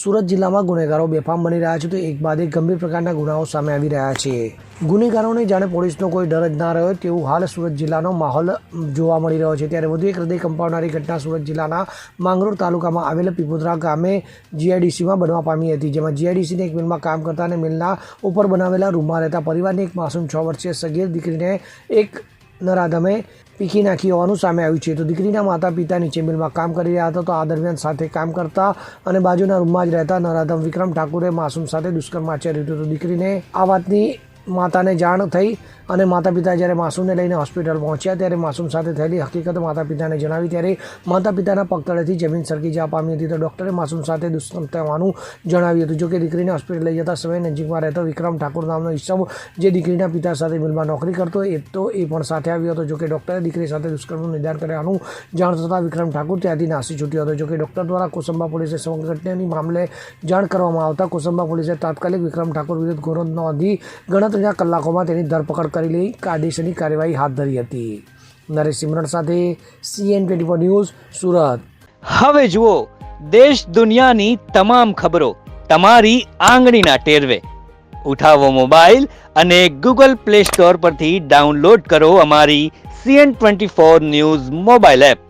સુરત જિલ્લામાં ગુનેગારો બેફામ બની રહ્યા છે તો એક બાદ એક ગંભીર પ્રકારના ગુનાઓ સામે આવી રહ્યા છે। ગુનેગારોને જાણે પોલીસનો કોઈ ડર જ ના રહ્યો તેવું હાલ સુરત જિલ્લાનો માહોલ જોવા મળી રહ્યો છે। ત્યારે વધુ એક હૃદય કંપાવનારી ઘટના સુરત જિલ્લાના માંગરોળ તાલુકામાં આવેલ પીપોદરા ગામે જીઆઈડીસીમાં બનવા પામી હતી, જેમાં જીઆઈડીસીની એક મિલમાં કામ કરતા અને મિલના ઉપર બનાવેલા રૂમમાં રહેતા પરિવારની એક માસૂમ 6 વર્ષીય સગીર દીકરીને એક નરાધમે પીખી નાખી હોવાનું સામે આવ્યું છે। તો દીકરીના માતા પિતા નીચે મિલમાં કામ કરી રહ્યા હતા, તો આ દરમિયાન સાથે કામ કરતા અને બાજુના રૂમમાં જ રહેતા નરાધમ વિક્રમ ઠાકુરે માસૂમ સાથે દુષ્કર્મ આચર્યું હતું। તો દીકરીને આ વાતની માતાને જાણ થઈ અને માતા પિતા જ્યારે માસૂમને લઈને હોસ્પિટલ પહોંચ્યા ત્યારે માસૂમ સાથે થયેલી હકીકત માતા પિતાને જણાવી ત્યારે માતા પિતાના પગ તળેથી જમીન સરકી જવા પામી હતી। તો ડૉક્ટરે માસૂમ સાથે દુષ્કર્મ થવાનું જણાવ્યું હતું। જોકે દીકરીને હોસ્પિટલ લઈ જતા સમયે નજીકમાં રહેતો વિક્રમ ઠાકુર નામનો ઈસમ જે દીકરીના પિતા સાથે મિલમાં નોકરી કરતો એ પણ સાથે આવ્યો હતો। જોકે ડૉક્ટરે દીકરી સાથે દુષ્કર્મનું નિદાન કર્યાનું જાણ થતાં વિક્રમ ઠાકુર ત્યાંથી નાસી છૂટ્યો હતો। જોકે ડૉક્ટર દ્વારા કોસંબા પોલીસે સમગ્ર ઘટનાની મામલે જાણ કરવામાં આવતા કોસંબા પોલીસે તાત્કાલિક વિક્રમ ઠાકુર વિરુદ્ધ ગુનો નોંધી ગણતરીના કલાકોમાં તેની ધરપકડ કરી લઈ કાયદેસરની કાર્યવાહી હાથ ધરી હતી। નરેશ સિમરણ સાથે CN24 ન્યૂઝ સુરત। હવે જુઓ દેશ દુનિયાની તમામ ખબરો તમારી આંગળીના ટેરવે। ઉઠાવો મોબાઈલ અને Google Play Store પરથી ડાઉનલોડ કરો અમારી CN24 ન્યૂઝ મોબાઈલ એપ।